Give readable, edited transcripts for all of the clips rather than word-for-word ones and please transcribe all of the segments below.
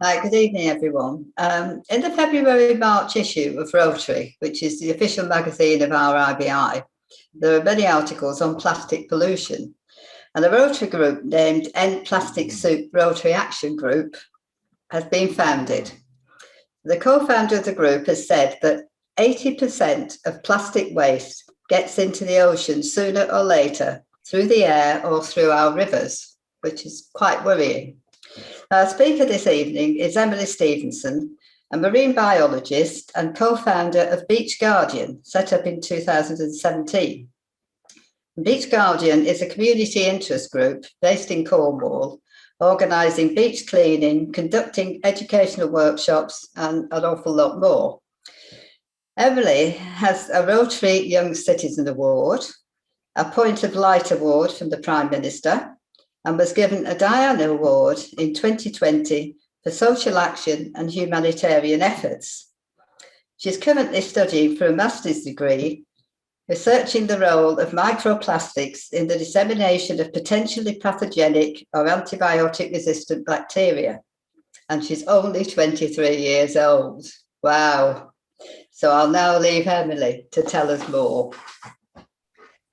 Good evening, everyone. In the February-March issue of Rotary, which is the official magazine of RIBI, there are many articles on plastic pollution. And a Rotary group named End Plastic Soup Rotary Action Group has been founded. The co-founder of the group has said that 80% of plastic waste gets into the ocean sooner or later through the air or through our rivers, which is quite worrying. Our speaker this evening is Emily Stevenson, a marine biologist and co-founder of Beach Guardian, set up in 2017. Beach Guardian is a community interest group based in Cornwall, organising beach cleaning, conducting educational workshops, and an awful lot more. Emily has a Rotary Young Citizen Award, a Point of Light Award from the Prime Minister, and was given a Diana Award in 2020 for social action and humanitarian efforts. She's currently studying for a master's degree, researching the role of microplastics in the dissemination of potentially pathogenic or antibiotic-resistant bacteria. And she's only 23 years old. Wow. So I'll now leave Emily to tell us more.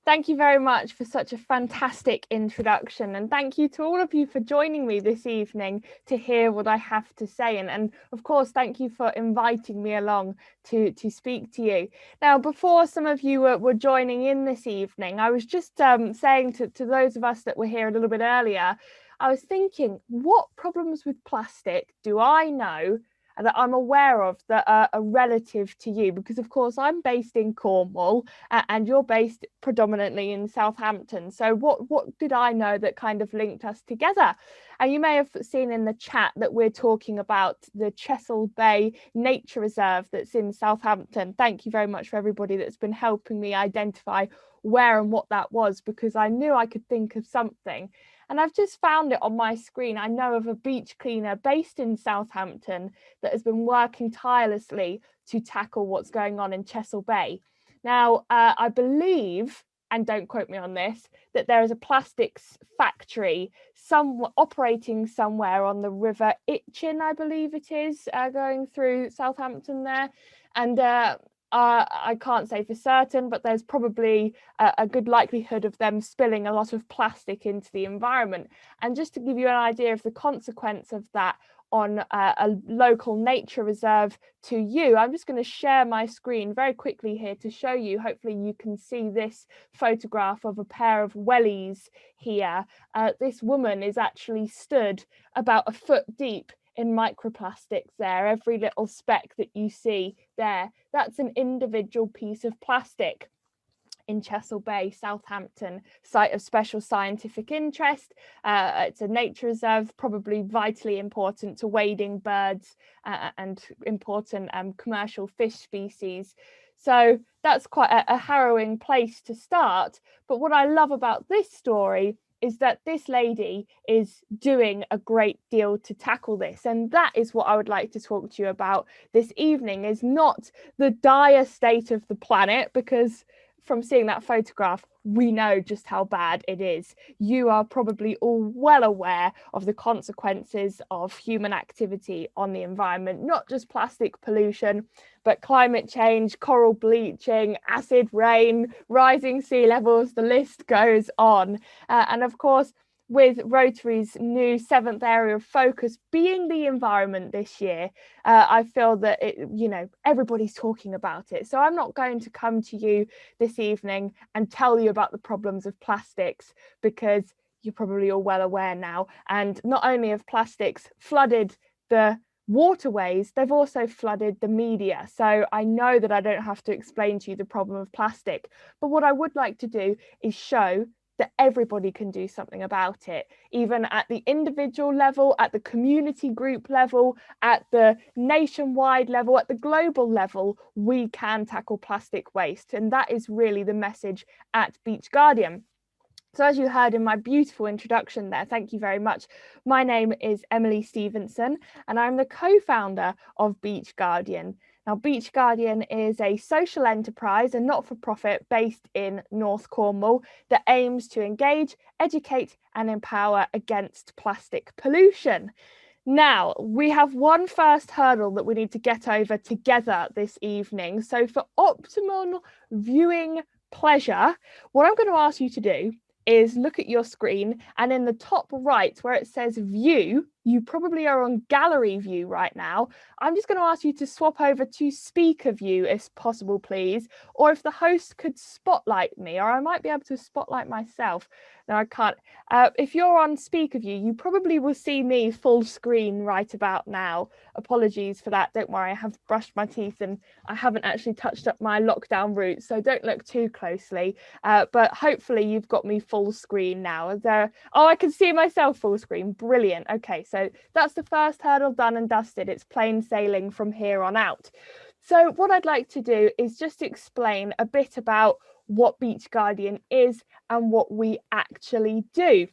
Thank you very much for such a fantastic introduction, and thank you to all of you for joining me this evening to hear what I have to say, and of course thank you for inviting me along to speak to you. Now, before some of you were joining in this evening, I was just saying to those of us that were here a little bit earlier, I was thinking, what problems with plastic do I know that I'm aware of that are relative to you? Because of course I'm based in Cornwall and you're based predominantly in Southampton. So what did I know that kind of linked us together? And you may have seen in the chat that we're talking about the Chesil Bay Nature Reserve that's in Southampton. Thank you very much for everybody that's been helping me identify where and what that was, because I knew I could think of something. And I've just found it on my screen. I know of a beach cleaner based in Southampton that has been working tirelessly to tackle what's going on in Chesil Bay. Now, I believe, and don't quote me on this, that there is a plastics factory operating somewhere on the River Itchen, I believe it is, going through Southampton there. And I can't say for certain, but there's probably a good likelihood of them spilling a lot of plastic into the environment. And just to give you an idea of the consequence of that on a local nature reserve to you, I'm just going to share my screen very quickly here to show you. Hopefully you can see this photograph of a pair of wellies here. This woman is actually stood about a foot deep in microplastics there. Every little speck that you see there, that's an individual piece of plastic in Chesil Bay, Southampton, site of special scientific interest. It's a nature reserve, probably vitally important to wading birds and important commercial fish species. So that's quite a harrowing place to start. But what I love about this story is that this lady is doing a great deal to tackle this. And that is what I would like to talk to you about this evening, is not the dire state of the planet, because from seeing that photograph, we know just how bad it is. You are probably all well aware of the consequences of human activity on the environment, not just plastic pollution, but climate change, coral bleaching, acid rain, rising sea levels, the list goes on. And of course, with Rotary's new 7th area of focus being the environment this year, I feel that everybody's talking about it. So I'm not going to come to you this evening and tell you about the problems of plastics, because you're probably all well aware now. And not only have plastics flooded the waterways, they've also flooded the media. So I know that I don't have to explain to you the problem of plastic, but what I would like to do is show that everybody can do something about it, even at the individual level, at the community group level, at the nationwide level, at the global level. We can tackle plastic waste, and that is really the message at Beach Guardian. So as you heard in my beautiful introduction there, thank you very much. My name is Emily Stevenson, and I'm the co-founder of Beach Guardian. Now, Beach Guardian is a social enterprise and not-for-profit based in North Cornwall that aims to engage, educate and empower against plastic pollution. Now, we have one first hurdle that we need to get over together this evening. So for optimal viewing pleasure, what I'm going to ask you to do is look at your screen, and in the top right where it says view, you probably are on gallery view right now. I'm just going to ask you to swap over to speaker view if possible, please. Or if the host could spotlight me, or I might be able to spotlight myself. No, I can't. If you're on speaker view, you probably will see me full screen right about now. Apologies for that. Don't worry, I have brushed my teeth and I haven't actually touched up my lockdown route, so don't look too closely. But hopefully you've got me full screen now. Oh, I can see myself full screen. Brilliant. Okay, so that's the first hurdle done and dusted. It's plain sailing from here on out. So what I'd like to do is just explain a bit about what Beach Guardian is and what we actually do.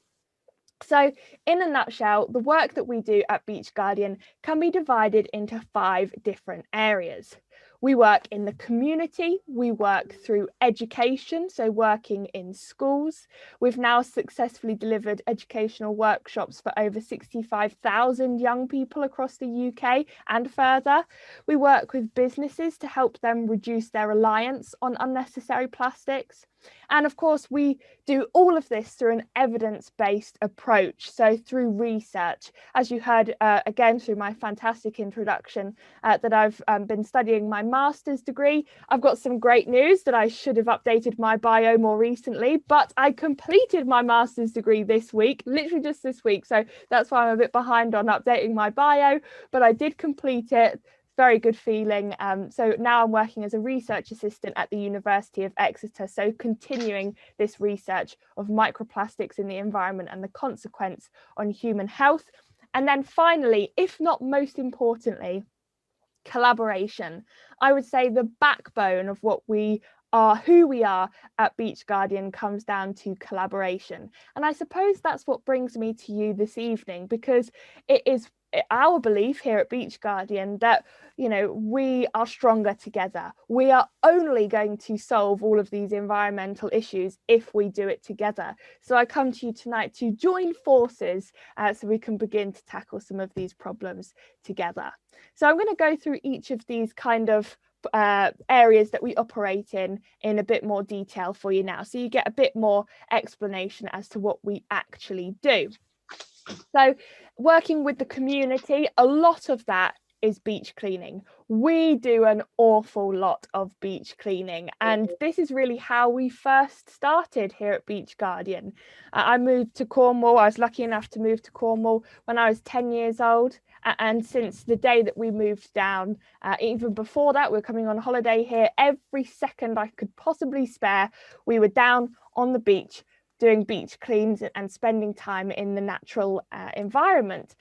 So in a nutshell, the work that we do at Beach Guardian can be divided into 5 different areas. We work in the community, we work through education, so working in schools. We've now successfully delivered educational workshops for over 65,000 young people across the UK and further. We work with businesses to help them reduce their reliance on unnecessary plastics. And of course, we do all of this through an evidence-based approach, so through research. As you heard again through my fantastic introduction, that I've been studying my master's degree. I've got some great news that I should have updated my bio more recently, but I completed my master's degree this week, literally just this week. So that's why I'm a bit behind on updating my bio, but I did complete it. Very good feeling. So now I'm working as a research assistant at the University of Exeter, so continuing this research of microplastics in the environment and the consequence on human health. And then finally, if not most importantly, collaboration. I would say the backbone of what we are, who we are at Beach Guardian, comes down to collaboration. And I suppose that's what brings me to you this evening, because it is our belief here at Beach Guardian that, you know, we are stronger together. We are only going to solve all of these environmental issues if we do it together. So I come to you tonight to join forces so we can begin to tackle some of these problems together. So I'm going to go through each of these kind of areas that we operate in a bit more detail for you now, so you get a bit more explanation as to what we actually do. So working with the community, a lot of that is beach cleaning. We do an awful lot of beach cleaning, and this is really how we first started here at Beach Guardian. I moved to Cornwall. I was lucky enough to move to Cornwall when I was 10 years old, and since the day that we moved down, even before that, we were coming on holiday here. Every second I could possibly spare, we were down on the beach doing beach cleans and spending time in the natural environment.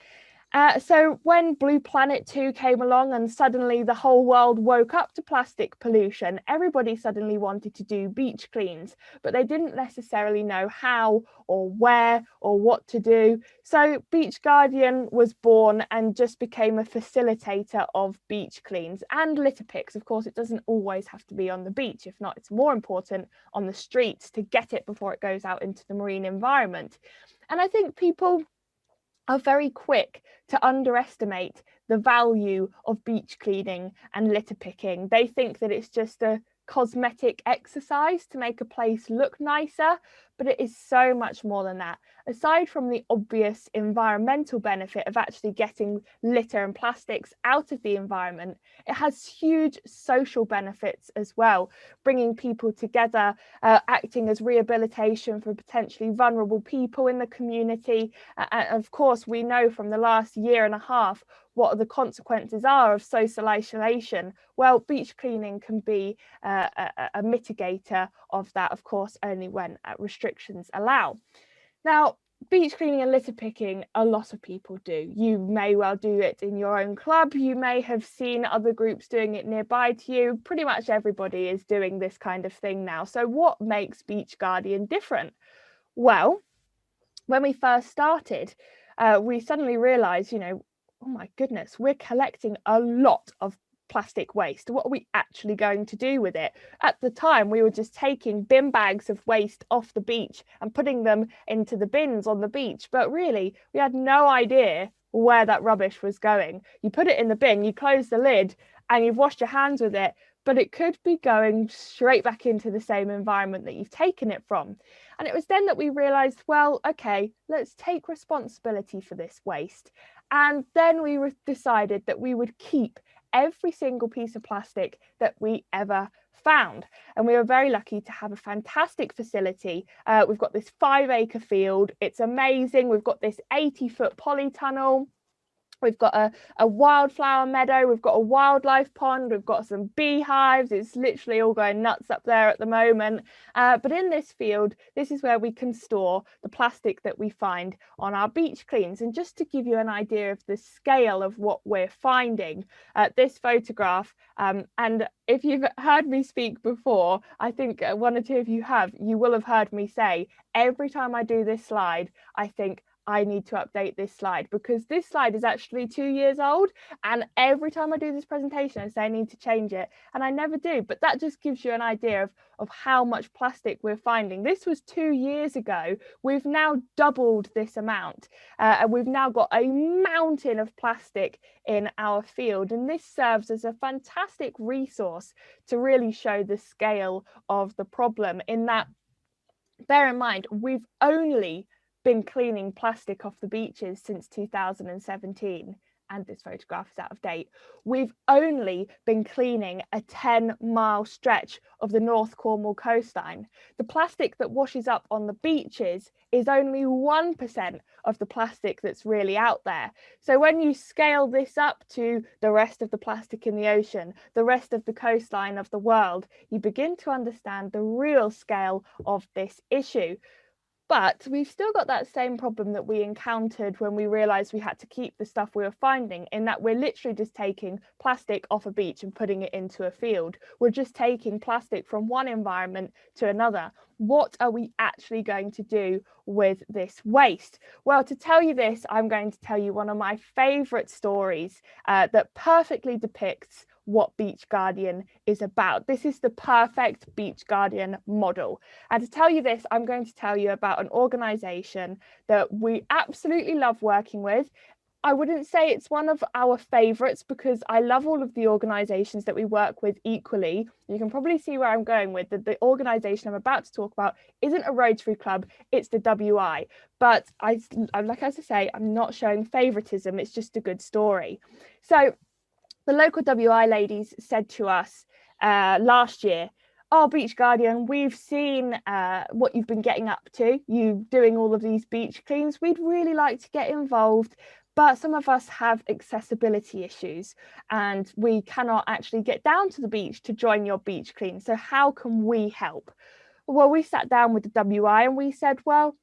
So when Blue Planet 2 came along and suddenly the whole world woke up to plastic pollution, everybody suddenly wanted to do beach cleans, but they didn't necessarily know how or where or what to do. So Beach Guardian was born and just became a facilitator of beach cleans and litter picks. Of course, it doesn't always have to be on the beach. If not, it's more important on the streets to get it before it goes out into the marine environment. And I think people are very quick to underestimate the value of beach cleaning and litter picking. They think that it's just a cosmetic exercise to make a place look nicer, but it is so much more than that. Aside from the obvious environmental benefit of actually getting litter and plastics out of the environment, it has huge social benefits as well, bringing people together, acting as rehabilitation for potentially vulnerable people in the community. And of course, we know from the last year and a half what the consequences are of social isolation. Well, beach cleaning can be a mitigator of that, of course, only when restrictions allow. Now, beach cleaning and litter picking, a lot of people do. You may well do it in your own club. You may have seen other groups doing it nearby to you. Pretty much everybody is doing this kind of thing now. So what makes Beach Guardian different? Well, when we first started, we suddenly realized, you know, oh my goodness, we're collecting a lot of plastic waste? What are we actually going to do with it? At the time, we were just taking bin bags of waste off the beach and putting them into the bins on the beach. But really, we had no idea where that rubbish was going. You put it in the bin, you close the lid, and you've washed your hands with it, but it could be going straight back into the same environment that you've taken it from. And it was then that we realized, well, okay, let's take responsibility for this waste. And then we decided that we would keep every single piece of plastic that we ever found. And we were very lucky to have a fantastic facility. We've got this 5-acre field. It's amazing. We've got this 80-foot polytunnel. We've got a wildflower meadow, we've got a wildlife pond, we've got some beehives. It's literally all going nuts up there at the moment. But in this field, this is where we can store the plastic that we find on our beach cleans. And just to give you an idea of the scale of what we're finding, this photograph, and if you've heard me speak before, I think one or two of you you will have heard me say, every time I do this slide, I think, I need to update this slide, because this slide is actually 2 years old, and every time I do this presentation I say I need to change it, and I never do. But that just gives you an idea of how much plastic we're finding. This was 2 years ago. We've now doubled this amount, and we've now got a mountain of plastic in our field, and this serves as a fantastic resource to really show the scale of the problem. In that, bear in mind, we've only been cleaning plastic off the beaches since 2017, and this photograph is out of date. We've only been cleaning a 10-mile stretch of the North Cornwall coastline. The plastic that washes up on the beaches is only 1% of the plastic that's really out there. So when you scale this up to the rest of the plastic in the ocean, the rest of the coastline of the world, you begin to understand the real scale of this issue. But we've still got that same problem that we encountered when we realised we had to keep the stuff we were finding, in that we're literally just taking plastic off a beach and putting it into a field. We're just taking plastic from one environment to another. What are we actually going to do with this waste? Well, to tell you this, I'm going to tell you one of my favourite stories that perfectly depicts what Beach Guardian is about. This is the perfect Beach Guardian model. And to tell you this, I'm going to tell you about an organisation that we absolutely love working with. I wouldn't say it's one of our favourites, because I love all of the organisations that we work with equally. You can probably see where I'm going with the organisation I'm about to talk about isn't a Rotary Club, it's the WI. But like as I say, I'm not showing favouritism, it's just a good story. So the local WI ladies said to us last year, "Oh, Beach Guardian, we've seen what you've been getting up to, you doing all of these beach cleans. We'd really like to get involved, but some of us have accessibility issues and we cannot actually get down to the beach to join your beach clean. So how can we help?" Well, we sat down with the WI and we said, well,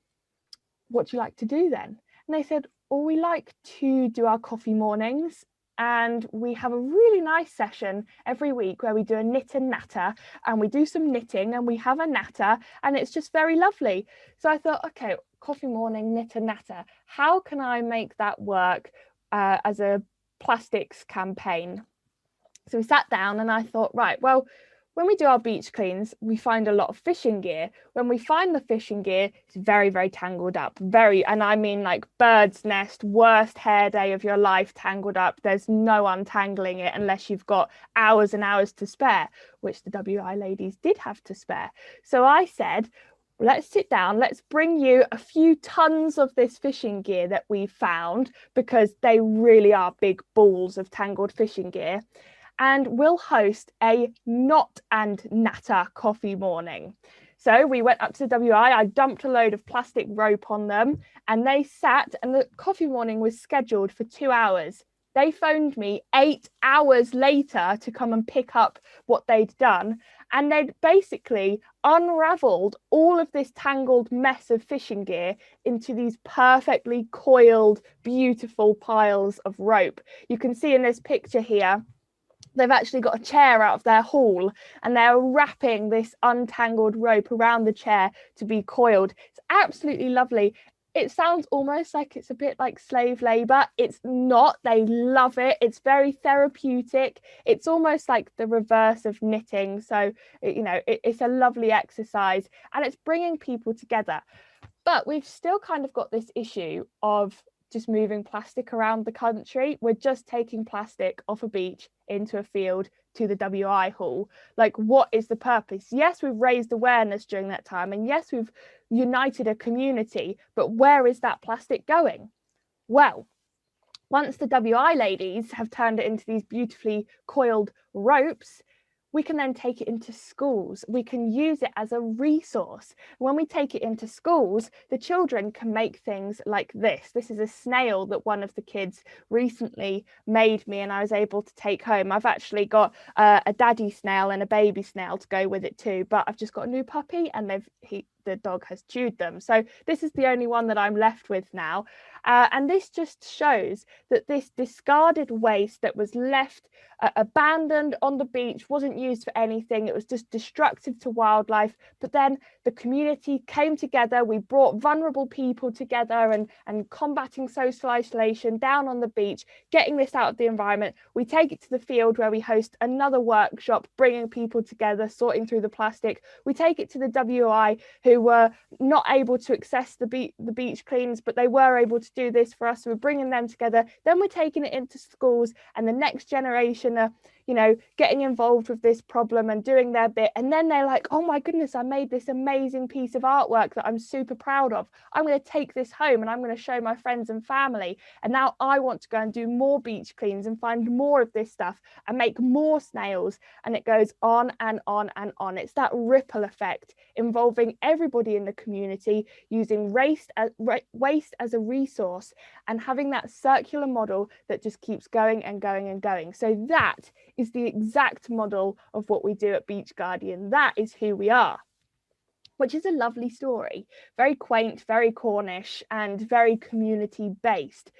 what do you like to do then? And they said, well, we like to do our coffee mornings, and we have a really nice session every week where we do a knit and natter, and we do some knitting and we have a natter, and it's just very lovely. So I thought, okay, coffee morning, knit and natter, how can I make that work as a plastics campaign? So we sat down and I thought, right, well, when we do our beach cleans, we find a lot of fishing gear. When we find the fishing gear, it's very, very tangled up. And I mean like bird's nest, worst hair day of your life tangled up. There's no untangling it unless you've got hours and hours to spare, which the WI ladies did have to spare. So I said, let's sit down, let's bring you a few tons of this fishing gear that we found, because they really are big balls of tangled fishing gear. And we'll host a knot and natter coffee morning. So we went up to the WI, I dumped a load of plastic rope on them, and they sat, and the coffee morning was scheduled for 2 hours. They phoned me 8 hours later to come and pick up what they'd done, and they'd basically unravelled all of this tangled mess of fishing gear into these perfectly coiled, beautiful piles of rope. You can see in this picture here, they've actually got a chair out of their hall and they're wrapping this untangled rope around the chair to be coiled. It's absolutely lovely. It sounds almost like it's a bit like slave labor. It's not. They love it. It's very therapeutic. It's almost like the reverse of knitting. So, you know, it's a lovely exercise and it's bringing people together. But we've still kind of got this issue of just moving plastic around the country. We're just taking plastic off a beach into a field to the WI hall. Like, what is the purpose? Yes, we've raised awareness during that time, and yes, we've united a community, but where is that plastic going? Well, once the WI ladies have turned it into these beautifully coiled ropes, we can then take it into schools. We can use it as a resource. When we take it into schools, the children can make things like this. This is a snail that one of the kids recently made me and I was able to take home. I've actually got a daddy snail and a baby snail to go with it too, but I've just got a new puppy and the dog has chewed them. So this is the only one that I'm left with now. And this just shows that this discarded waste that was left abandoned on the beach wasn't used for anything. It was just destructive to wildlife. But then the community came together. We brought vulnerable people together and combating social isolation down on the beach, getting this out of the environment. We take it to the field where we host another workshop, bringing people together, sorting through the plastic. We take it to the WI, who were not able to access the beach cleans, but they were able to do this for us. So we're bringing them together. Then we're taking it into schools, and the next generation are, you know, getting involved with this problem and doing their bit. And then they're like, oh my goodness, I made this amazing piece of artwork that I'm super proud of. I'm going to take this home and I'm going to show my friends and family. And now I want to go and do more beach cleans and find more of this stuff and make more snails. And it goes on and on and on. It's that ripple effect involving everybody in the community, using waste as a resource and having that circular model that just keeps going and going and going. So that is the exact model of what we do at Beach Guardian. That is who we are, which is a lovely story, very quaint, very Cornish and very community based.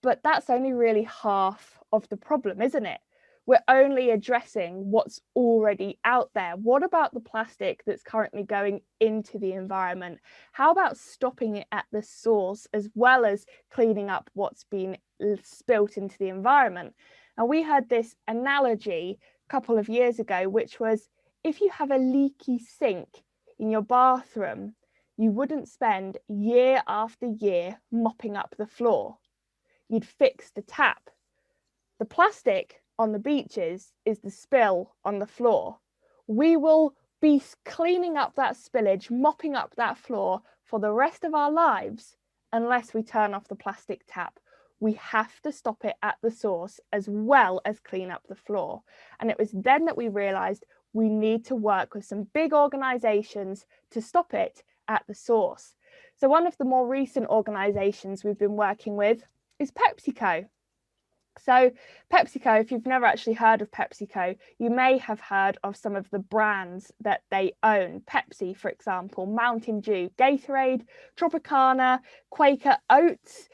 But that's only really half of the problem, isn't it? We're only addressing what's already out there. What about the plastic that's currently going into the environment? How about stopping it at the source as well as cleaning up what's been spilt into the environment? And we had this analogy a couple of years ago, which was if you have a leaky sink in your bathroom, you wouldn't spend year after year mopping up the floor. You'd fix the tap. The plastic on the beaches is the spill on the floor. We will be cleaning up that spillage, mopping up that floor for the rest of our lives unless we turn off the plastic tap. We have to stop it at the source as well as clean up the floor. And it was then that we realized we need to work with some big organizations to stop it at the source. So one of the more recent organizations we've been working with is PepsiCo. So PepsiCo, if you've never actually heard of PepsiCo, you may have heard of some of the brands that they own. Pepsi, for example, Mountain Dew, Gatorade, Tropicana, Quaker Oats,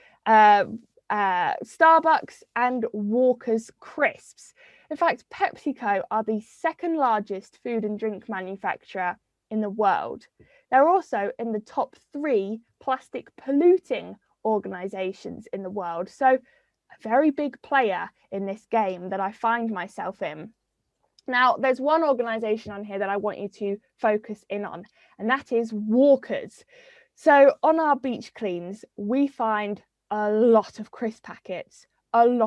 Starbucks and Walker's Crisps. In fact, PepsiCo are the second largest food and drink manufacturer in the world. They're also in the top 3 plastic polluting organizations in the world. So a very big player in this game that I find myself in. Now, there's one organization on here that I want you to focus in on, and that is Walker's. So on our beach cleans, we find a lot of crisp packets. And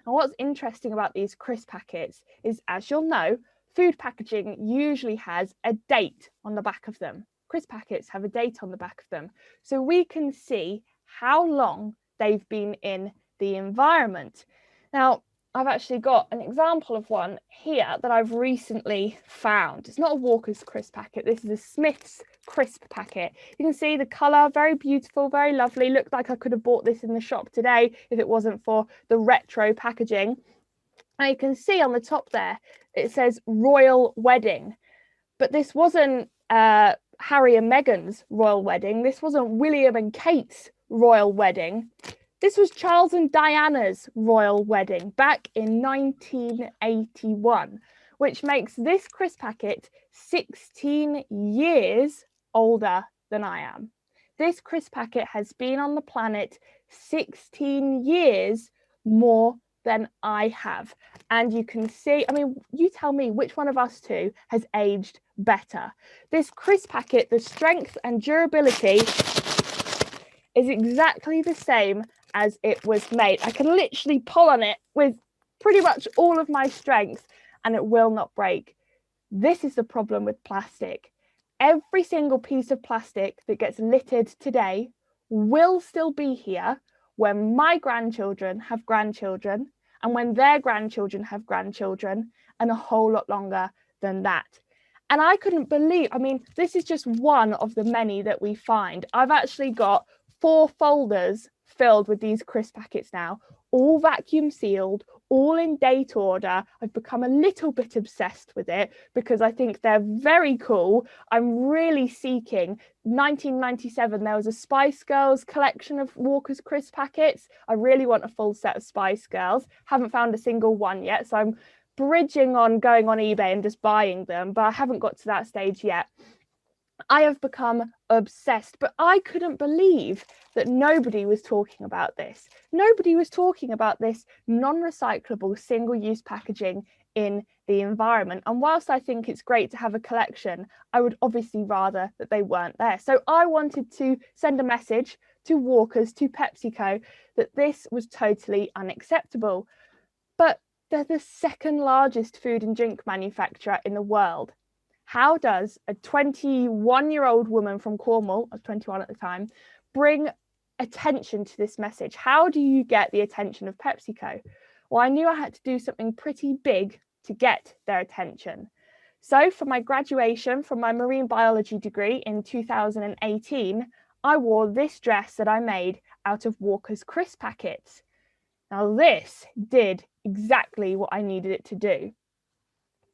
what's interesting about these crisp packets is, as you'll know, food packaging usually has a date on the back of them. Crisp packets have a date on the back of them. So we can see how long they've been in the environment. Now, I've actually got an example of one here that I've recently found. It's not a Walker's crisp packet. This is a Smith's crisp packet. You can see the colour, very beautiful, very lovely. Looked like I could have bought this in the shop today if it wasn't for the retro packaging. Now you can see on the top there, it says Royal Wedding. But this wasn't Harry and Meghan's royal wedding. This wasn't William and Kate's royal wedding. This was Charles and Diana's royal wedding back in 1981, which makes this crisp packet 16 years older than I am. This crisp packet has been on the planet 16 years more than I have. And you can see, I mean, you tell me which one of us two has aged better. This crisp packet, the strength and durability is exactly the same as it was made. I can literally pull on it with pretty much all of my strength and it will not break. This is the problem with plastic. Every single piece of plastic that gets littered today will still be here when my grandchildren have grandchildren and when their grandchildren have grandchildren, and a whole lot longer than that. And I couldn't believe, I mean, this is just one of the many that we find. I've actually got 4 folders filled with these crisp packets now, all vacuum sealed, all in date order. I've become a little bit obsessed with it because I think they're very cool. I'm really seeking. 1997, there was a Spice Girls collection of Walker's crisp packets. I really want a full set of Spice Girls. Haven't found a single one yet, so I'm bridging on going on eBay and just buying them, but I haven't got to that stage yet. I have become obsessed, but I couldn't believe that nobody was talking about this. Nobody was talking about this non-recyclable single-use packaging in the environment. And whilst I think it's great to have a collection, I would obviously rather that they weren't there. So I wanted to send a message to Walkers, to PepsiCo, that this was totally unacceptable. But they're the second largest food and drink manufacturer in the world. How does a 21-year-old woman from Cornwall, I was 21 at the time, bring attention to this message? How do you get the attention of PepsiCo? Well, I knew I had to do something pretty big to get their attention. So for my graduation from my marine biology degree in 2018, I wore this dress that I made out of Walker's crisp packets. Now this did exactly what I needed it to do.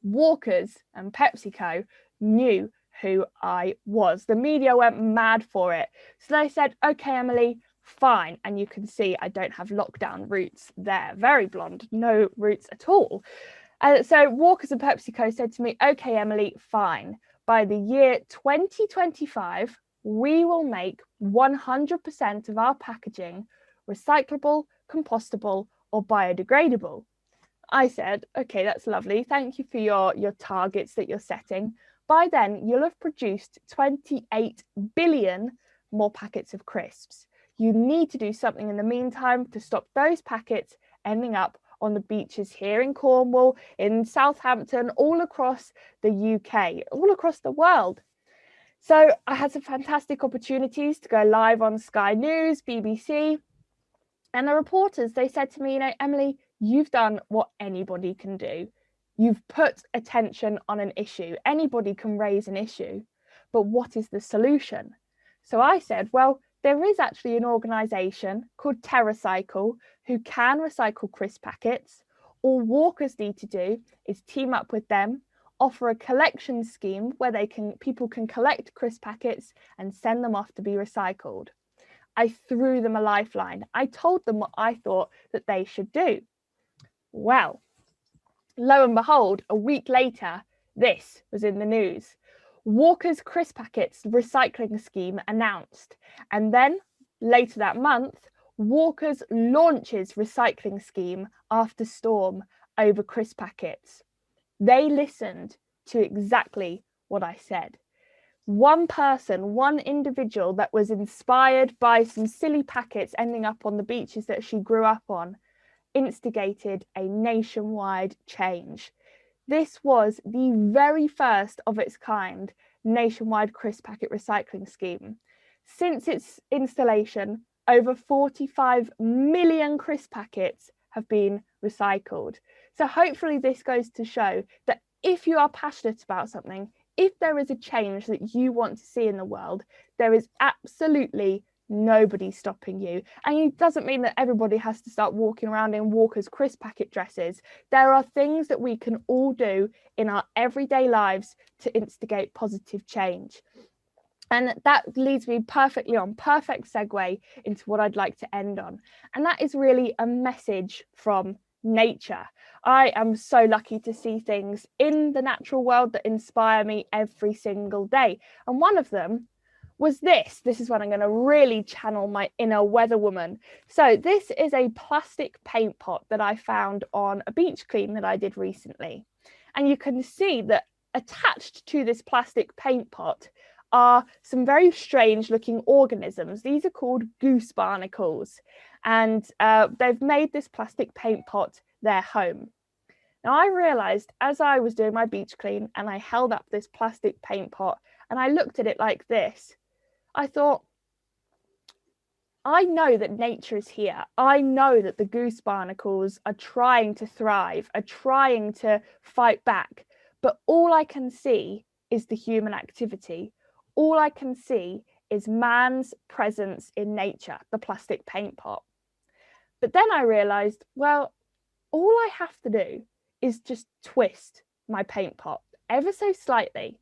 Walkers and PepsiCo knew who I was. The media went mad for it. So they said, okay, Emily, fine. And you can see I don't have lockdown roots there. Very blonde, no roots at all. So Walkers and PepsiCo said to me, okay, Emily, fine. By the year 2025, we will make 100% of our packaging recyclable, compostable, or biodegradable. I said, okay, that's lovely. Thank you for your targets that you're setting. By then, you'll have produced 28 billion more packets of crisps. You need to do something in the meantime to stop those packets ending up on the beaches here in Cornwall, in Southampton, all across the UK, all across the world. So I had some fantastic opportunities to go live on Sky News, BBC, and the reporters, they said to me, you know, Emily, you've done what anybody can do. You've put attention on an issue. Anybody can raise an issue, but what is the solution? So I said, well, there is actually an organisation called TerraCycle who can recycle crisp packets. All Walkers need to do is team up with them, offer a collection scheme where people can collect crisp packets and send them off to be recycled. I threw them a lifeline. I told them what I thought that they should do. Well, lo and behold, a week later, this was in the news. Walker's crisp packets recycling scheme announced. And then later that month, Walker's launches recycling scheme after storm over crisp packets. They listened to exactly what I said. One person, one individual that was inspired by some silly packets ending up on the beaches that she grew up on, instigated a nationwide change. This was the very first of its kind nationwide crisp packet recycling scheme. Since its installation, over 45 million crisp packets have been recycled. So hopefully this goes to show that if you are passionate about something, if there is a change that you want to see in the world, there is absolutely nobody stopping you. And it doesn't mean that everybody has to start walking around in Walker's crisp packet dresses. There are things that we can all do in our everyday lives to instigate positive change. And that leads me perfectly on, perfect segue into what I'd like to end on. And that is really a message from nature. I am so lucky to see things in the natural world that inspire me every single day. And one of them was this. This is when I'm going to really channel my inner weather woman. So this is a plastic paint pot that I found on a beach clean that I did recently. And you can see that attached to this plastic paint pot are some very strange looking organisms. These are called goose barnacles, and they've made this plastic paint pot their home. Now I realized as I was doing my beach clean and I held up this plastic paint pot and I looked at it like this, I thought, I know that nature is here. I know that the goose barnacles are trying to thrive, are trying to fight back, but all I can see is the human activity. All I can see is man's presence in nature, the plastic paint pot. But then I realized, well, all I have to do is just twist my paint pot ever so slightly,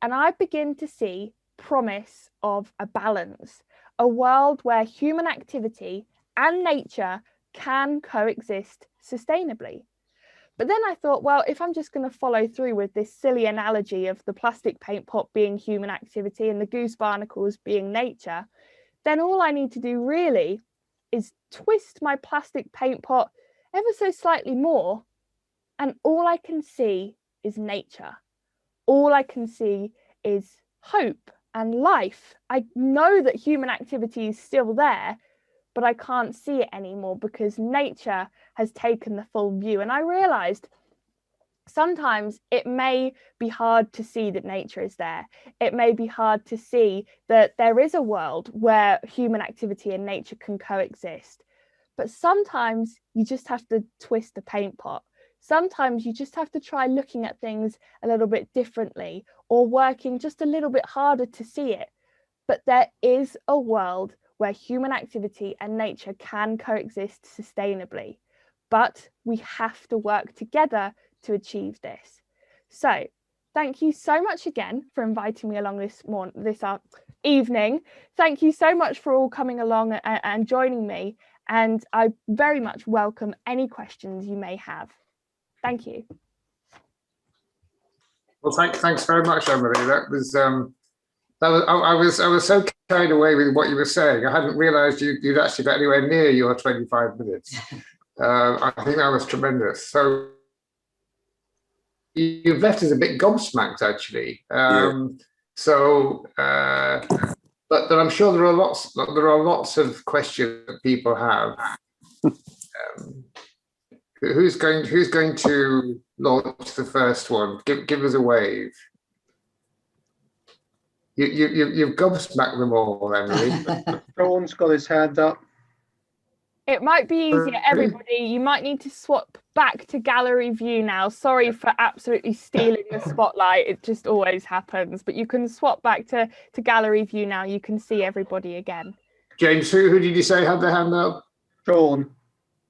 and I begin to see promise of a balance, a world where human activity and nature can coexist sustainably. But then I thought, well, if I'm just going to follow through with this silly analogy of the plastic paint pot being human activity and the goose barnacles being nature, then all I need to do really is twist my plastic paint pot ever so slightly more, and all I can see is nature. All I can see is hope and life. I know that human activity is still there, but I can't see it anymore because nature has taken the full view. And I realized sometimes it may be hard to see that nature is there. It may be hard to see that there is a world where human activity and nature can coexist. But sometimes you just have to twist the paint pot. Sometimes you just have to try looking at things a little bit differently or working just a little bit harder to see it. But there is a world where human activity and nature can coexist sustainably. But we have to work together to achieve this. So thank you so much again for inviting me along this evening. Thank you so much for all coming along and joining me. And I very much welcome any questions you may have. Thank you. Well, thanks very much, Emily. I was so carried away with what you were saying. I hadn't realised you'd actually got anywhere near your 25 minutes. I think that was tremendous. So you've left us a bit gobsmacked, actually. But I'm sure there are lots of questions that people have. Who's going to launch the first one? Give us a wave. You've gobsmacked them all, Emily. Sean's got his hand up. It might be easier, everybody. You might need to swap back to gallery view now. Sorry for absolutely stealing the spotlight. It just always happens. But you can swap back to gallery view now. You can see everybody again. James, who did you say had their hand up? Sean.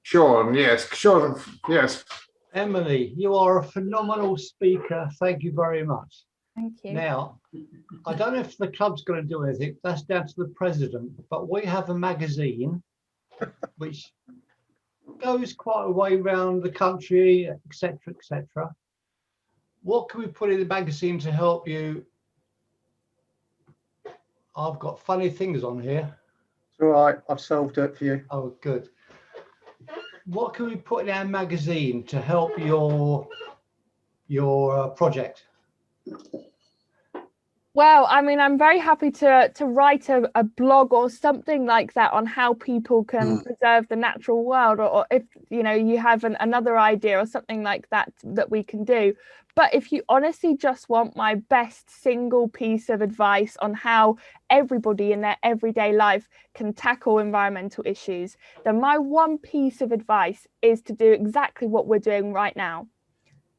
Sean, yes. Sean, yes. Emily, you are a phenomenal speaker. Thank you very much. Thank you. Now, I don't know if the club's going to do anything. That's down to the president. But we have a magazine which goes quite a way around the country, etc., etc. What can we put in the magazine to help you? I've got funny things on here. It's all right. I've solved it for you. Oh, good. What can we put in our magazine to help your project? Well, I mean, I'm very happy to write a blog or something like that on how people can preserve the natural world, or if you have another idea or something like that we can do. But if you honestly just want my best single piece of advice on how everybody in their everyday life can tackle environmental issues, then my one piece of advice is to do exactly what we're doing right now.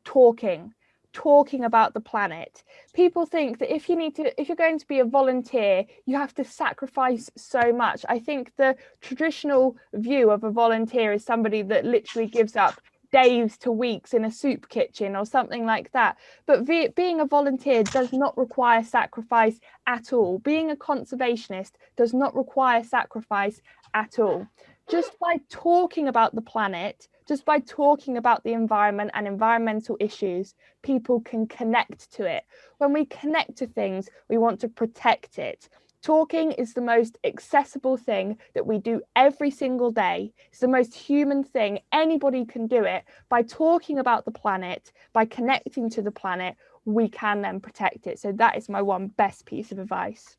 Talking about the planet. People think that if you're going to be a volunteer, you have to sacrifice so much. I think the traditional view of a volunteer is somebody that literally gives up days to weeks in a soup kitchen or something like that. But being a volunteer does not require sacrifice at all. Being a conservationist does not require sacrifice at all. Just by talking about the planet, just by talking about the environment and environmental issues, people can connect to it. When we connect to things, we want to protect it. Talking is the most accessible thing that we do every single day. It's the most human thing. Anybody can do it. By talking about the planet, by connecting to the planet, we can then protect it. So that is my one best piece of advice.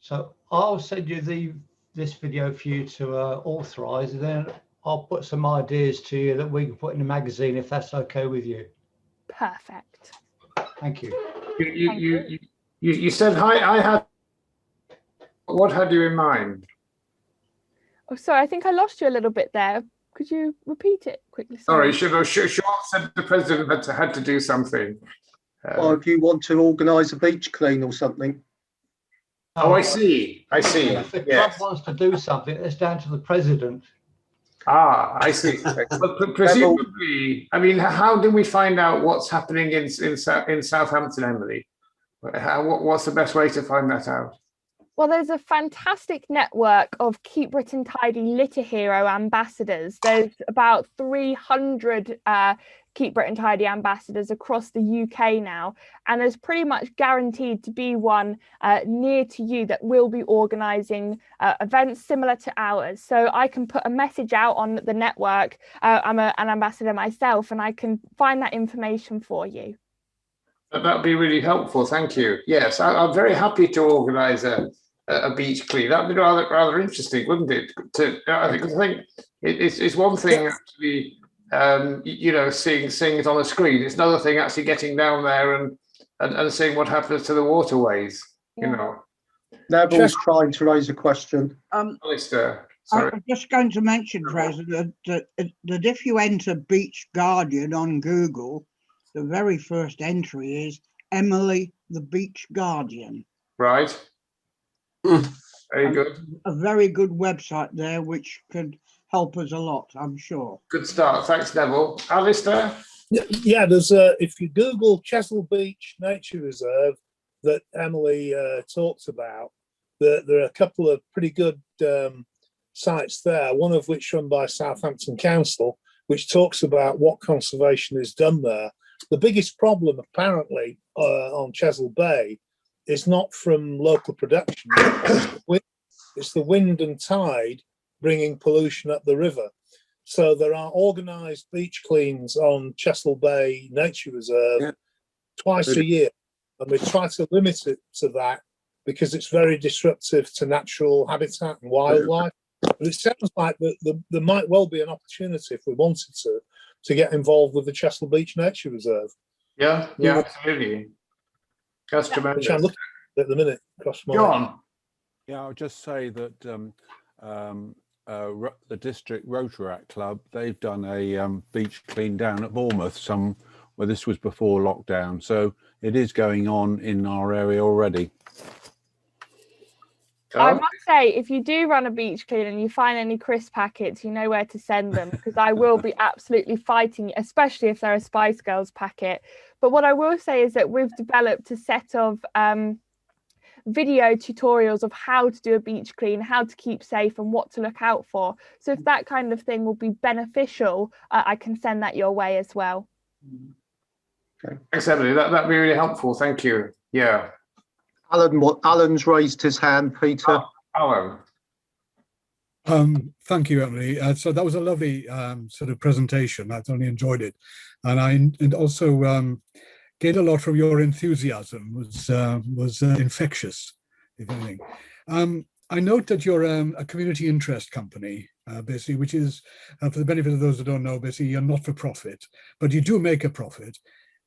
So I'll send you this video for you to authorize, and then I'll put some ideas to you that we can put in the magazine if that's okay with you. Perfect. Thank you. You said I had. What had you in mind? Oh, sorry, I think I lost you a little bit there. Could you repeat it quickly? Sorry, Sean said the president had to do something. Or if you want to organise a beach clean or something. Oh, I see. If the club wants to do something, it's down to the president. Ah, I see. But presumably, I mean, how do we find out what's happening in Southampton, Emily? What's the best way to find that out? Well, there's a fantastic network of Keep Britain Tidy Litter Hero ambassadors. There's about 300 Keep Britain Tidy ambassadors across the UK now, and there's pretty much guaranteed to be one near to you that will be organising events similar to ours. So I can put a message out on the network. I'm an ambassador myself, and I can find that information for you. That would be really helpful. Thank you. Yes, I'm very happy to organise a beach clean. That'd be rather interesting, wouldn't it? I think it's one thing actually, seeing it on a screen. It's another thing actually getting down there and seeing what happens to the waterways. Yeah. Neville's trying to raise a question. Alistair, sorry. I'm just going to mention, President, that if you enter Beach Guardian on Google, the very first entry is Emily the Beach Guardian. Right. Very good. A very good website there, which could help us a lot, I'm sure. Good start. Thanks, Neville. Alistair? Yeah, there's if you Google Chesil Beach Nature Reserve that Emily talked about, there are a couple of pretty good sites there, one of which run by Southampton Council, which talks about what conservation is done there. The biggest problem apparently on Chesil Bay is not from local production, it's the wind and tide bringing pollution up the river. So there are organised beach cleans on Chesil Bay Nature Reserve twice a year, and we try to limit it to that because it's very disruptive to natural habitat and wildlife. But it sounds like there might well be an opportunity, if we wanted to get involved with the Chesil Beach Nature Reserve. Yeah, absolutely. That's tremendous. Which I'm looking at the minute. John? Yeah, I'll just say that the District Rotaract Club, they've done a beach clean down at Bournemouth, where this was before lockdown. So it is going on in our area already. I must say, if you do run a beach clean and you find any crisp packets, you know where to send them, because I will be absolutely fighting, especially if they're a Spice Girls packet. But what I will say is that we've developed a set of video tutorials of how to do a beach clean, how to keep safe and what to look out for. So if that kind of thing will be beneficial, I can send that your way as well. Okay. Thanks, Emily. That'd be really helpful. Thank you. Yeah. Alan's raised his hand, Peter. Alan. Thank you, Emily. So that was a lovely sort of presentation. I thoroughly enjoyed it, and I also gained a lot from your enthusiasm. Was infectious, if anything. I note that you're a community interest company, basically, which is, for the benefit of those who don't know, basically you're not for profit, but you do make a profit.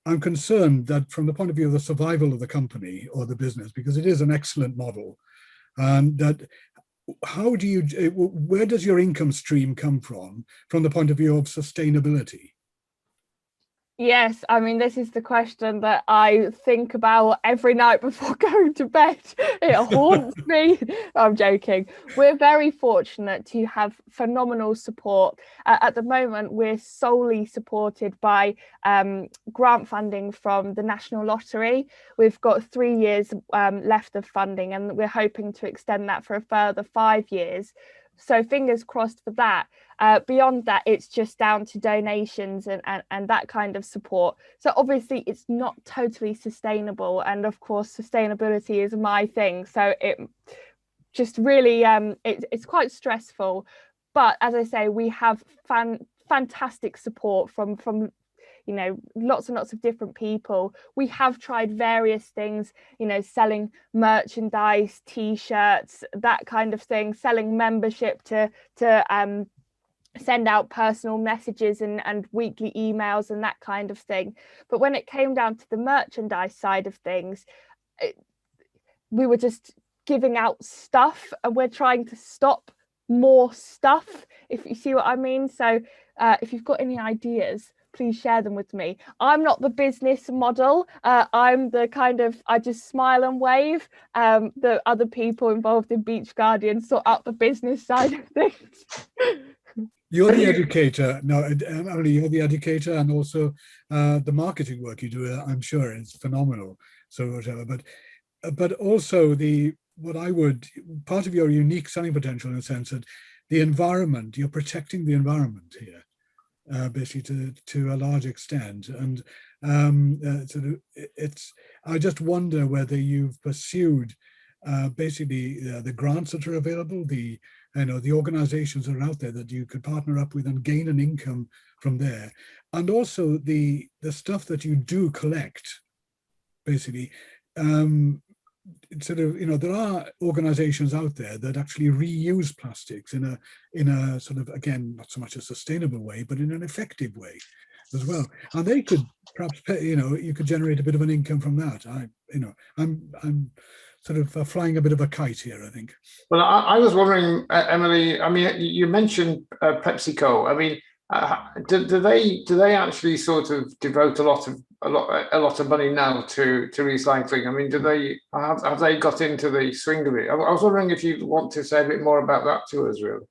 I'm concerned that from the point of view of the survival of the company or the business, because it is an excellent model, and that where does your income stream come from the point of view of sustainability? Yes, I mean, this is the question that I think about every night before going to bed. It haunts me. I'm joking. We're very fortunate to have phenomenal support. At the moment, we're solely supported by grant funding from the National Lottery. We've got 3 years left of funding, and we're hoping to extend that for a further 5 years. So fingers crossed for that. Beyond that, it's just down to donations and that kind of support. So obviously it's not totally sustainable, and of course sustainability is my thing, so it just really it's quite stressful. But as I say, we have fantastic support from you know, lots and lots of different people. We have tried various things, you know, selling merchandise, t-shirts, that kind of thing, selling membership to send out personal messages and weekly emails and that kind of thing. But when it came down to the merchandise side of things, we were just giving out stuff, and we're trying to stop more stuff, if you see what I mean. So if you've got any ideas, please share them with me. I'm not the business model. I'm the kind of, I just smile and wave. The other people involved in Beach Guardian sort out the business side of things. You're the educator. No, Emily, you're the educator, and also the marketing work you do, I'm sure, is phenomenal. So whatever, but also part of your unique selling potential in the sense that the environment, you're protecting the environment here. Basically to a large extent, and I just wonder whether you've pursued basically the grants that are available, the organizations that are out there that you could partner up with and gain an income from there, and also the stuff that you do collect, basically. There are organizations out there that actually reuse plastics in a sort of, again, not so much a sustainable way, but in an effective way as well. And they could perhaps pay, you could generate a bit of an income from that. I'm sort of flying a bit of a kite here, I think. Well, I was wondering, Emily, I mean, you mentioned PepsiCo. I mean, do they actually sort of devote a lot of money now to recycling? I mean, have they got into the swing of it? I was wondering if you want to say a bit more about that to us, really.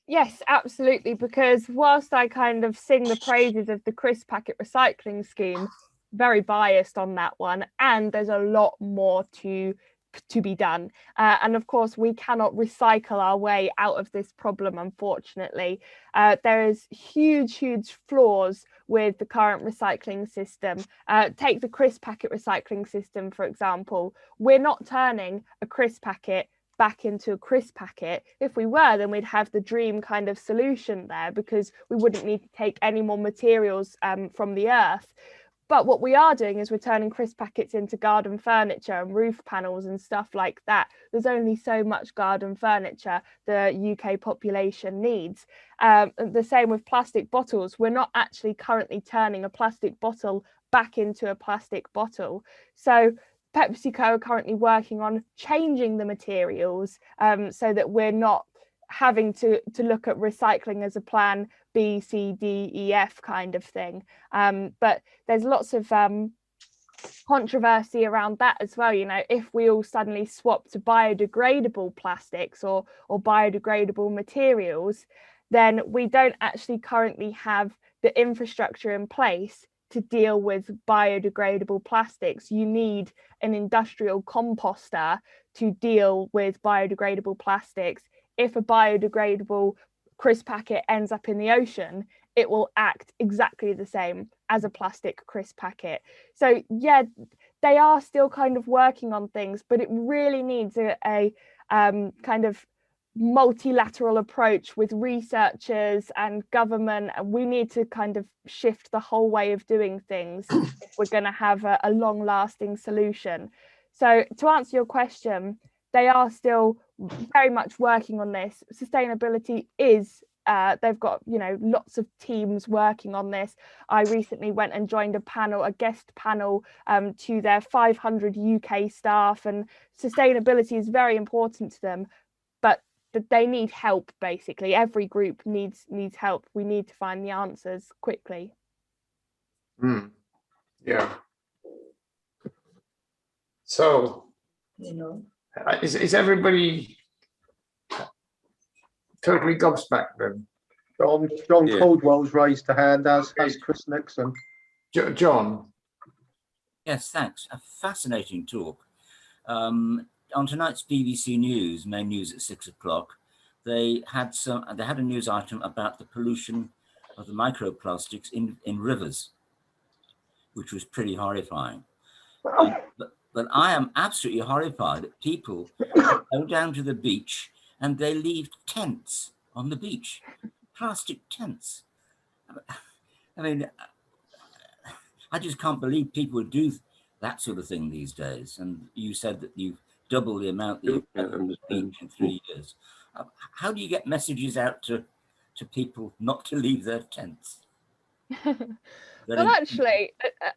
Yes, absolutely. Because whilst I kind of sing the praises of the crisp packet recycling scheme, very biased on that one, and there's a lot more to be done, and of course we cannot recycle our way out of this problem, unfortunately. There is huge flaws with the current recycling system. Take the crisp packet recycling system, for example. We're not turning a crisp packet back into a crisp packet. If we were, then we'd have the dream kind of solution there, because we wouldn't need to take any more materials from the earth. But what we are doing is we're turning crisp packets into garden furniture and roof panels and stuff like that. There's only so much garden furniture the UK population needs. The same with plastic bottles. We're not actually currently turning a plastic bottle back into a plastic bottle. So PepsiCo are currently working on changing the materials so that we're not having to look at recycling as a plan B, C, D, E, F kind of thing. But there's lots of controversy around that as well. If we all suddenly swap to biodegradable plastics or biodegradable materials, then we don't actually currently have the infrastructure in place to deal with biodegradable plastics. You need an industrial composter to deal with biodegradable plastics. If a biodegradable crisp packet ends up in the ocean, it will act exactly the same as a plastic crisp packet. So yeah, they are still kind of working on things, but it really needs a kind of multilateral approach with researchers and government. And we need to kind of shift the whole way of doing things if we're going to have a long-lasting solution. So to answer your question, they are still very much working on this. Sustainability is, they've got, lots of teams working on this. I recently went and joined a guest panel to their 500 UK staff, and sustainability is very important to them, but they need help, basically. Every group needs help. We need to find the answers quickly. Yeah. So, is everybody totally gobsmacked then? John Caldwell's raised a hand, as Chris Nixon. John? Yes, thanks. A fascinating talk. On tonight's BBC News, main news at 6 o'clock, they had a news item about the pollution of the microplastics in rivers, which was pretty horrifying. But I am absolutely horrified that people go down to the beach and they leave tents on the beach, plastic tents. I mean, I just can't believe people would do that sort of thing these days. And you said that you've doubled the amount that you've had on the beach in 3 years. How do you get messages out to people not to leave their tents? Well, actually,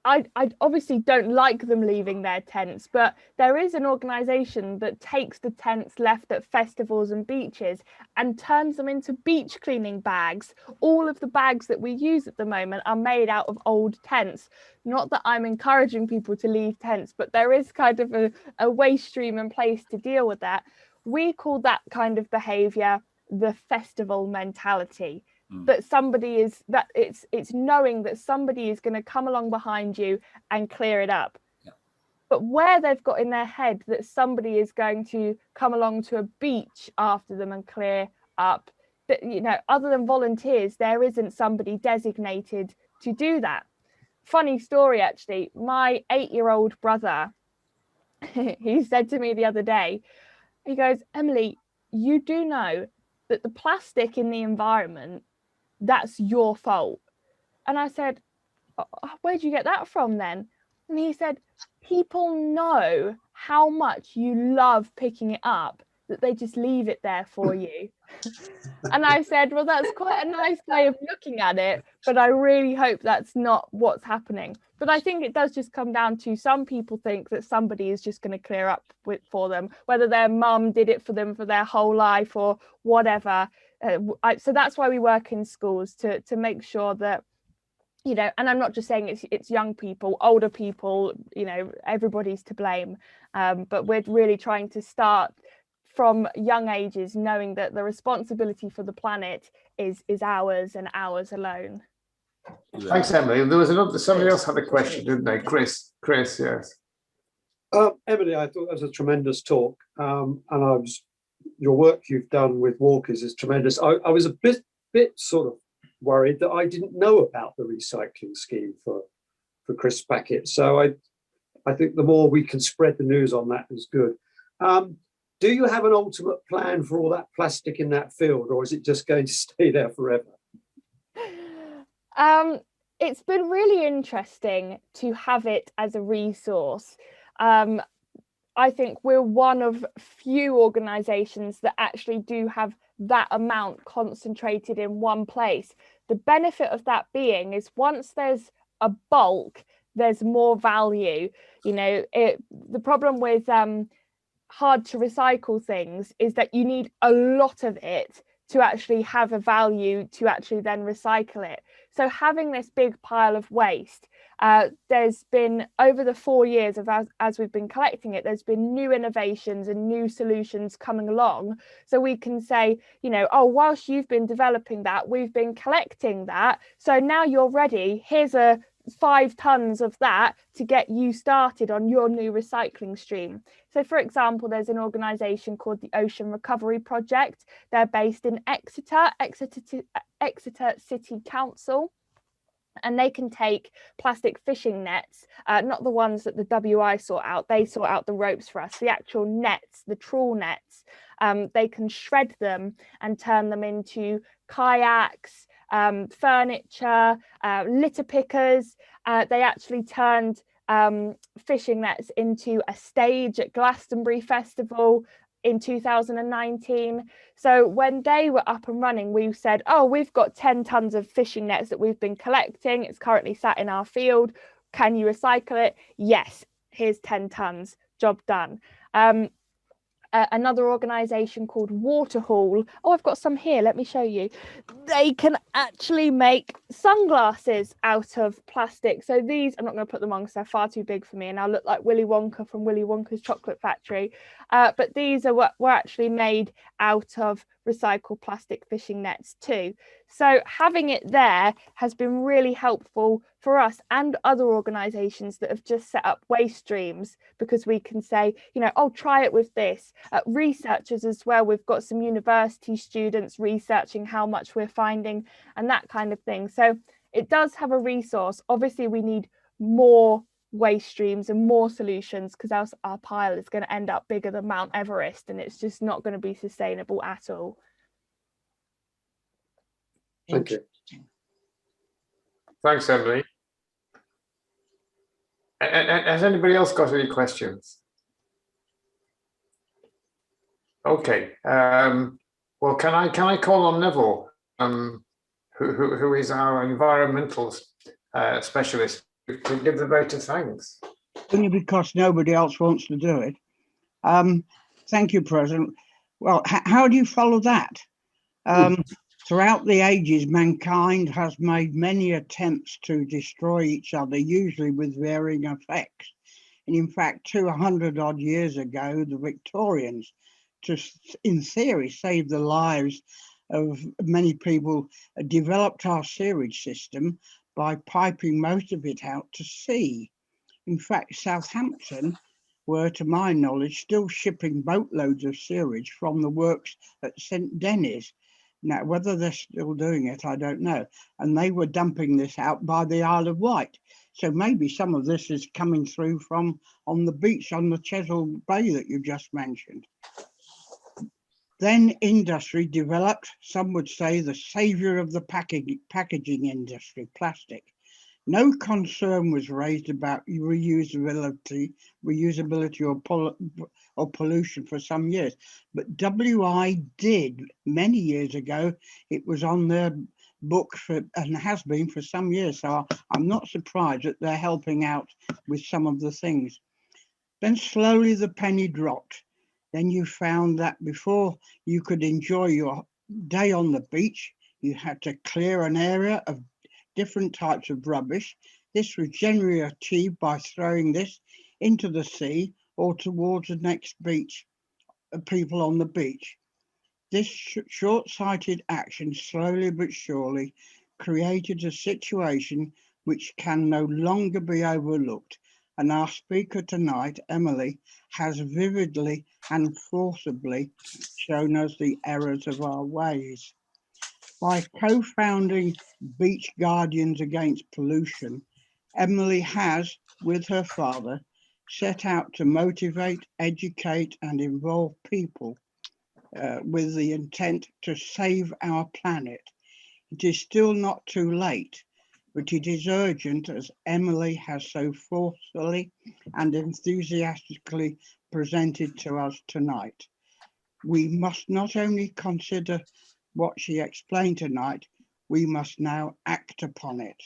I obviously don't like them leaving their tents, but there is an organisation that takes the tents left at festivals and beaches and turns them into beach cleaning bags. All of the bags that we use at the moment are made out of old tents. Not that I'm encouraging people to leave tents, but there is kind of a waste stream in place to deal with that. We call that kind of behaviour the festival mentality. That somebody is, that it's knowing that somebody is going to come along behind you and clear it up. Yeah. But where they've got in their head that somebody is going to come along to a beach after them and clear up, that, you know, other than volunteers, there isn't somebody designated to do that. Funny story, actually, my 8-year-old brother, he said to me the other day, he goes, Emily, you do know that the plastic in the environment, that's your fault. And I said, where'd you get that from then? And he said, people know how much you love picking it up that they just leave it there for you. And I said, well, that's quite a nice way of looking at it, but I really hope that's not what's happening. But I think it does just come down to some people think that somebody is just going to clear up for them, whether their mum did it for them for their whole life or whatever. So that's why we work in schools, to make sure that, you know, and I'm not just saying it's young people, older people, you know, everybody's to blame. But we're really trying to start from young ages, knowing that the responsibility for the planet is ours and ours alone. Thanks, Emily. There was somebody else had a question, didn't they? Chris, yes. Emily, I thought that was a tremendous talk, and your work you've done with walkers is tremendous. I was a bit sort of worried that I didn't know about the recycling scheme for Chris Packett. So I think the more we can spread the news on that is good. Do you have an ultimate plan for all that plastic in that field, or is it just going to stay there forever? It's been really interesting to have it as a resource. I think we're one of few organisations that actually do have that amount concentrated in one place. The benefit of that being is once there's a bulk, there's more value. You know, the problem with hard to recycle things is that you need a lot of it to actually have a value to actually then recycle it. So having this big pile of waste, there's been, over the 4 years of as we've been collecting it, there's been new innovations and new solutions coming along. So we can say, you know, oh, whilst you've been developing that, we've been collecting that. So now you're ready. Here's 5 tons of that to get you started on your new recycling stream. So for example, there's an organisation called the Ocean Recovery Project. They're based in Exeter City Council, and they can take plastic fishing nets, not the ones that the WI sort out, they sort out the ropes for us, the actual nets, the trawl nets. They can shred them and turn them into kayaks, furniture, litter pickers. They actually turned fishing nets into a stage at Glastonbury Festival in 2019. So when they were up and running, we said, oh, we've got 10 tons of fishing nets that we've been collecting. It's currently sat in our field. Can you recycle it? Yes, here's 10 tons, job done. Another organisation called Waterhaul. Oh, I've got some here. Let me show you. They can actually make sunglasses out of plastic. So these, I'm not going to put them on because they're far too big for me and I'll look like Willy Wonka from Willy Wonka's Chocolate Factory. But these were actually made out of recycled plastic fishing nets too. So having it there has been really helpful for us and other organisations that have just set up waste streams, because we can say, you know, oh, try it with this. Researchers as well, we've got some university students researching how much we're finding and that kind of thing. So it does have a resource. Obviously, we need more waste streams and more solutions, because else our pile is going to end up bigger than Mount Everest, and it's just not going to be sustainable at all. Thank you. Thanks, Emily. Has anybody else got any questions? Okay. Well, can I call on Neville, who is our environmental specialist, to give the vote of thanks? Only because nobody else wants to do it. Thank you, President. Well, how do you follow that? Throughout the ages, mankind has made many attempts to destroy each other, usually with varying effects. And in fact, 200 odd years ago, the Victorians, in theory, saved the lives of many people, developed our sewage system by piping most of it out to sea. In fact, Southampton were, to my knowledge, still shipping boatloads of sewage from the works at St. Denis. Now, whether they're still doing it, I don't know. And they were dumping this out by the Isle of Wight. So maybe some of this is coming through from on the beach on the Chesil Bay that you just mentioned. Then industry developed, some would say, the savior of the packaging industry, plastic. No concern was raised about reusability or pollution for some years, but WI did many years ago. It was on their book and has been for some years. So I'm not surprised that they're helping out with some of the things. Then slowly the penny dropped. Then you found that before you could enjoy your day on the beach, you had to clear an area of different types of rubbish. This was generally achieved by throwing this into the sea or towards the next beach, people on the beach. This short-sighted action slowly but surely created a situation which can no longer be overlooked. And our speaker tonight, Emily, has vividly and forcibly shown us the errors of our ways. By co-founding Beach Guardians Against Pollution, Emily has, with her father, set out to motivate, educate and involve people with the intent to save our planet. It is still not too late, but it is urgent, as Emily has so forcefully and enthusiastically presented to us tonight. We must not only consider what she explained tonight, we must now act upon it.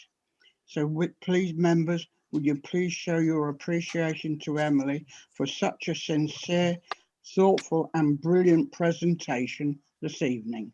So please, members, would you please show your appreciation to Emily for such a sincere, thoughtful and brilliant presentation this evening.